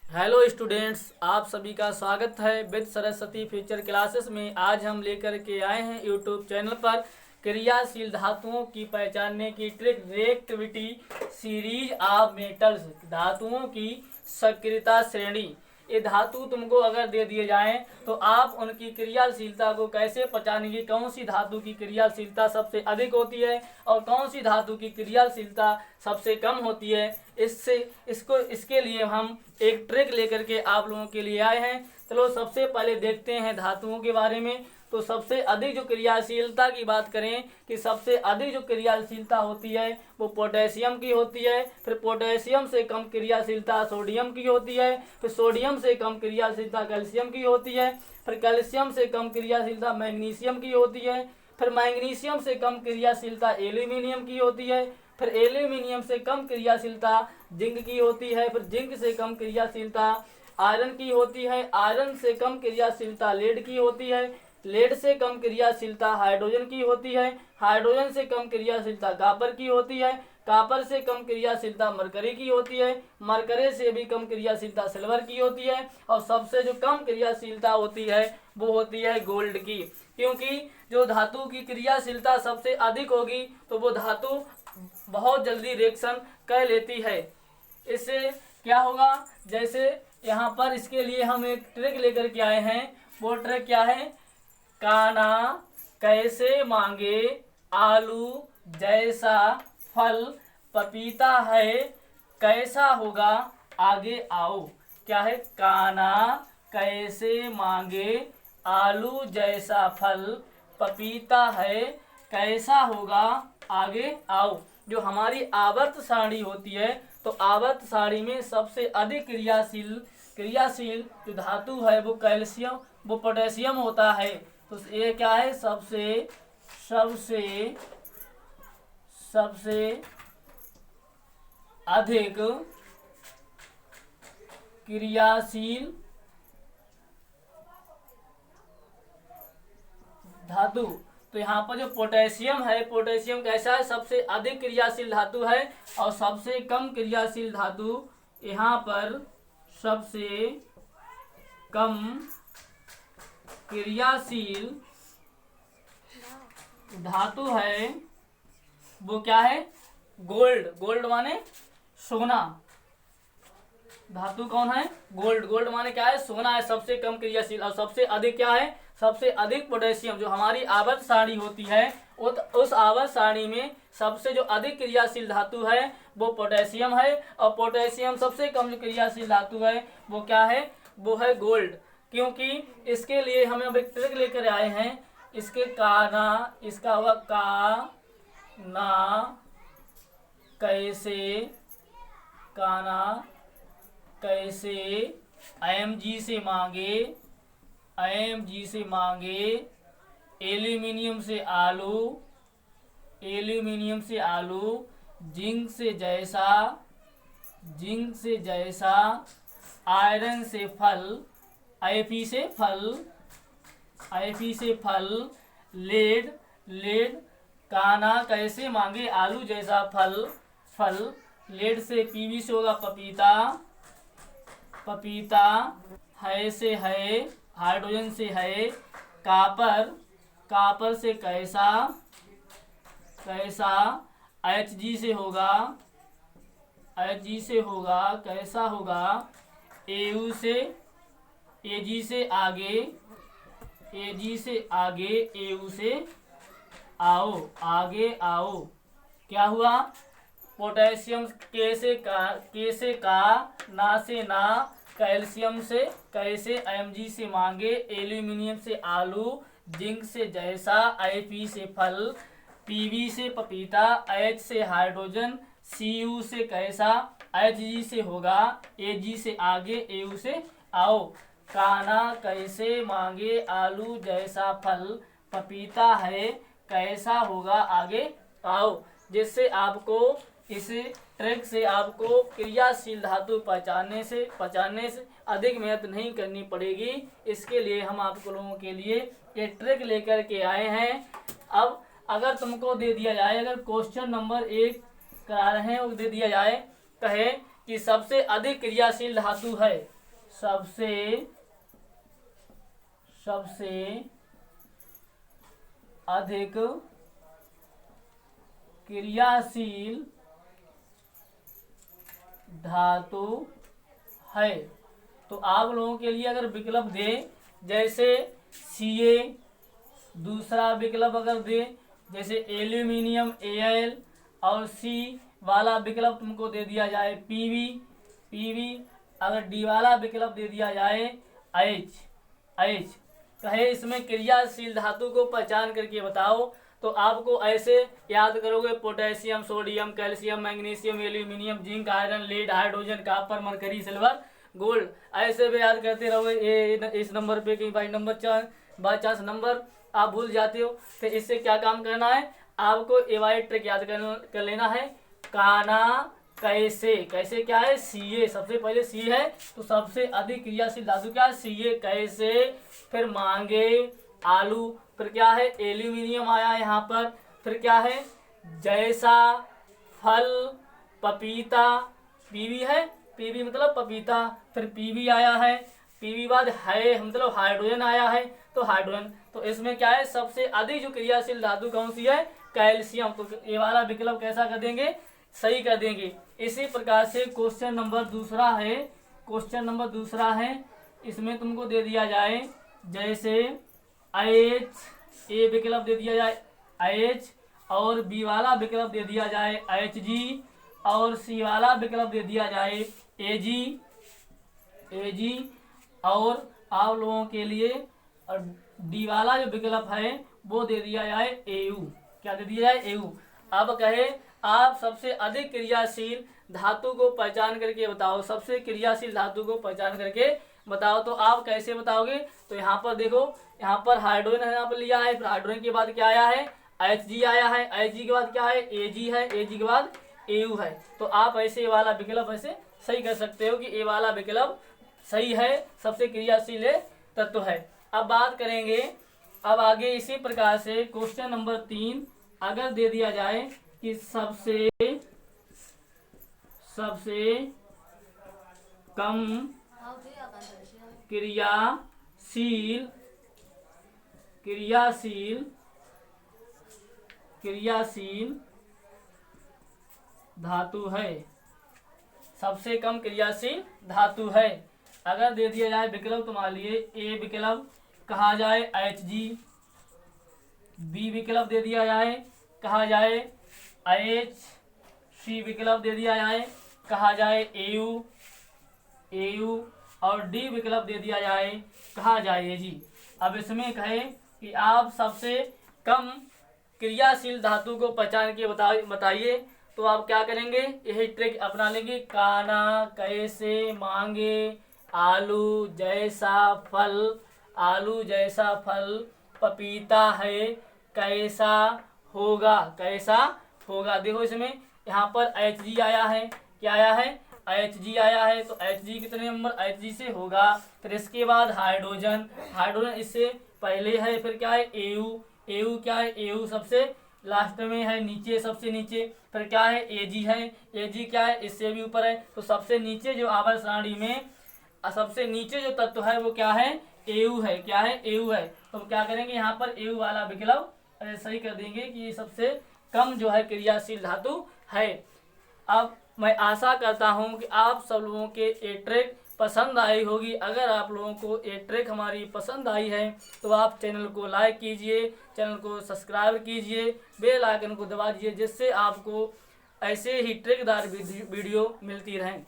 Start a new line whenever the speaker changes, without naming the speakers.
Hello students, आप सभी का स्वागत है विद सरस्वती फ्यूचर क्लासेस में। आज हम लेकर के आए हैं यूट्यूब चैनल पर क्रियाशील धातुओं की पहचानने की trick reactivity series of metals, धातुओं की सक्रियता श्रेणी। ये धातु तुमको अगर दे दिए जाएं तो आप उनकी क्रियाशीलता को कैसे पहचानेंगे, कौन सी धातु की क्रियाशीलता सबसे अधिक होती है और कौन सी धातु की क्रियाशीलता सबसे कम होती है। इसके लिए हम एक ट्रिक लेकर के आप लोगों के लिए आए हैं। चलो सबसे पहले देखते हैं धातुओं के बारे में। तो सबसे अधिक जो क्रियाशीलता की बात करें कि सबसे अधिक जो क्रियाशीलता होती है वो पोटेशियम की होती है। फिर पोटेशियम से कम क्रियाशीलता सोडियम की होती है। फिर सोडियम से कम क्रियाशीलता कैल्शियम की होती है। फिर कैल्शियम से कम क्रियाशीलता मैग्नीशियम की होती है। फिर मैग्नीशियम से कम क्रियाशीलता एल्यूमिनियम की होती है। फिर एल्यूमिनियम से कम क्रियाशीलता जिंक की होती है। फिर जिंक से कम क्रियाशीलता आयरन की होती है। आयरन से कम क्रियाशीलता लेड की होती है। लेड से कम क्रियाशीलता हाइड्रोजन की होती है। हाइड्रोजन से कम क्रियाशीलता कॉपर की होती है। कॉपर से कम क्रियाशीलता मरकरी की होती है। मरकरी से भी कम क्रियाशीलता सिल्वर की होती है। और सबसे जो कम क्रियाशीलता होती है वो होती है गोल्ड की, क्योंकि जो धातु की क्रियाशीलता सबसे अधिक होगी तो वो धातु बहुत जल्दी रिएक्शन कर लेती है। इससे क्या होगा, जैसे यहाँ पर इसके लिए हम एक ट्रिक लेकर के आए हैं। वो ट्रिक क्या है, काना कैसे मांगे आलू जैसा फल, पपीता है कैसा होगा आगे आओ। क्या है, काना कैसे मांगे आलू जैसा फल, पपीता है कैसा होगा आगे आओ। जो हमारी आवर्त सारणी होती है तो आवर्त सारणी में सबसे अधिक क्रियाशील जो धातु है वो कैल्शियम वो पोटेशियम होता है। तो ये क्या है, सबसे अधिक क्रियाशील धातु। तो यहाँ पर जो पोटेशियम है, पोटेशियम कैसा है, सबसे अधिक क्रियाशील धातु है। और सबसे कम क्रियाशील धातु यहाँ पर सबसे कम क्रियाशील धातु है वो क्या है, गोल्ड। गोल्ड माने सोना। धातु कौन है, गोल्ड। गोल्ड माने क्या है, सोना है, सबसे कम क्रियाशील। और सबसे अधिक क्या है, सबसे अधिक पोटेशियम। जो हमारी आवर्त सारणी होती है उस आवर्त सारणी में सबसे जो अधिक क्रियाशील धातु है वो पोटेशियम है। और पोटेशियम सबसे कम जो क्रियाशील धातु है वो क्या है, वो है गोल्ड। क्योंकि इसके लिए हम अब एक ट्रिक लेकर आए हैं। इसके काना, इसका हुआ का ना कैसे, काना कैसे Mg से मांगे एल्यूमिनियम से आलू, जिंक से जैसा आयरन से फल, Fe से फल, लेड काना कैसे मांगे आलू जैसा फल, लेड से Pb से होगा पपीता, है से है हाइड्रोजन से है, कापर से कैसा Hg से होगा कैसा होगा, Ag से आगे Au से आगे आओ। क्या हुआ, पोटेशियम के से का, ना से ना, कैल्शियम से कैसे, Mg से मांगे, एल्यूमिनियम से आलू, जिंक से जैसा, Fe से फल, Pb से पपीता, H से हाइड्रोजन, Cu से कैसा, Hg से होगा, Ag से आगे Au से आओ। काना कैसे मांगे आलू जैसा फल, पपीता है कैसा होगा आगे आओ। जिससे आपको इस ट्रिक से आपको क्रियाशील धातु पहचानने से अधिक मेहनत नहीं करनी पड़ेगी। इसके लिए हम आप लोगों के लिए ये ट्रिक लेकर के आए हैं। अब अगर तुमको दे दिया जाए, अगर क्वेश्चन नंबर 1 करा रहे हैं वो दे दिया जाए, कहे कि सबसे अधिक क्रियाशील धातु है, सबसे अधिक क्रियाशील धातु है। तो आप लोगों के लिए अगर विकल्प दे, जैसे Ca, दूसरा विकल्प अगर दे जैसे एल्यूमिनियम Al, और सी वाला विकल्प तुमको दे दिया जाए Pv, अगर डी वाला विकल्प दे दिया जाए H। कहे इसमें क्रियाशील धातु को पहचान करके बताओ। तो आपको ऐसे याद करोगे, potassium, sodium, calcium, magnesium, aluminium, zinc, iron, lead, hydrogen, copper, mercury, silver, gold, ऐसे भी याद करते रहोगे। ये इस नंबर पे कहीं बाई चांस नंबर आप भूल जाते हो, तो इससे क्या काम करना है, आपको ये वाली ट्रिक याद कर लेना है। काना कैसे, कैसे क्या है, Ca, सबसे पहले सी है तो सबसे अधिक क्रियाशील धातु क्या है, Ca कैसे, फिर मांगे आलू, फिर क्या है एल्यूमिनियम आया यहाँ पर, फिर क्या है जैसा, फल, पपीता, Pv है, Pv मतलब पपीता, फिर Pv आया है, Pv बाद है मतलब हाइड्रोजन आया है, तो हाइड्रोजन। तो इसमें क्या है सबसे अधिक जो क्रियाशील धातु कौन सी है, कैल्शियम। तो ये वाला विकल्प कैसा कर देंगे, सही कर देंगे। इसी प्रकार से क्वेश्चन नंबर दूसरा है, इसमें तुमको दे दिया जाए जैसे H, ए विकल्प दे दिया जाए H, और बी वाला विकल्प दे दिया जाए Hg, और सी वाला विकल्प दे दिया जाए Ag, और आप लोगों के लिए डी वाला जो विकल्प है वो दे दिया जाए Au। क्या दे दिया जाए, Au। अब कहे आप सबसे अधिक क्रियाशील धातु को पहचान करके बताओ, सबसे क्रियाशील धातु को पहचान करके बताओ। तो आप कैसे बताओगे, तो यहाँ पर देखो, यहाँ पर हाइड्रोजन यहाँ पर लिया है, फिर हाइड्रोजन के बाद क्या आया है, Hg आया है, Hg के बाद क्या है, Ag है, Ag के बाद Au है। तो आप ऐसे वाला विकल्प ऐसे सही कर सकते हो कि ये वाला विकल्प सही है, सबसे क्रियाशील तत्व है। अब बात करेंगे, अब आगे इसी प्रकार से क्वेश्चन नंबर 3 अगर दे दिया जाए कि सबसे कम क्रियाशील धातु है, सबसे कम क्रियाशील धातु है। अगर दे दिया जाए विकल्प तुम्हारे लिए, ए विकल्प कहा जाए Hg, बी विकल्प दे दिया जाए कहा जाए H, सी विकल्प दे दिया जाए कहा जाए Au, और डी विकल्प दे दिया जाए कहा जाए Ag। अब इसमें कहे कि आप सबसे कम क्रियाशील धातु को पहचान के बताइए। तो आप क्या करेंगे, यही ट्रिक अपना लेंगे, काना कैसे, मांगे आलू जैसा फल, पपीता है, कैसा होगा। देखो इसमें यहाँ पर Hg आया है, क्या आया है, Hg आया है, तो Hg कितने नंबर, Hg से होगा। फिर इसके बाद हाइड्रोजन इससे पहले है, फिर क्या है Au क्या है, Au सबसे लास्ट में है, नीचे, सबसे नीचे। फिर क्या है Ag है, Ag क्या है, इससे भी ऊपर है। तो सबसे नीचे जो आवर्त सारणी में सबसे नीचे जो तत्व है वो क्या है, Au है, क्या है, Au है। तो क्या करेंगे, यहाँ पर Au वाला विकल्प सही कर देंगे कि ये सबसे कम जो है क्रियाशील धातु है। अब मैं आशा करता हूँ कि आप सब लोगों के ये ट्रिक पसंद आई होगी। अगर आप लोगों को ये ट्रिक हमारी पसंद आई है तो आप चैनल को लाइक कीजिए, चैनल को सब्सक्राइब कीजिए, बेल आइकन को दबा दीजिए, जिससे आपको ऐसे ही ट्रिकदार वीडियो मिलती रहें।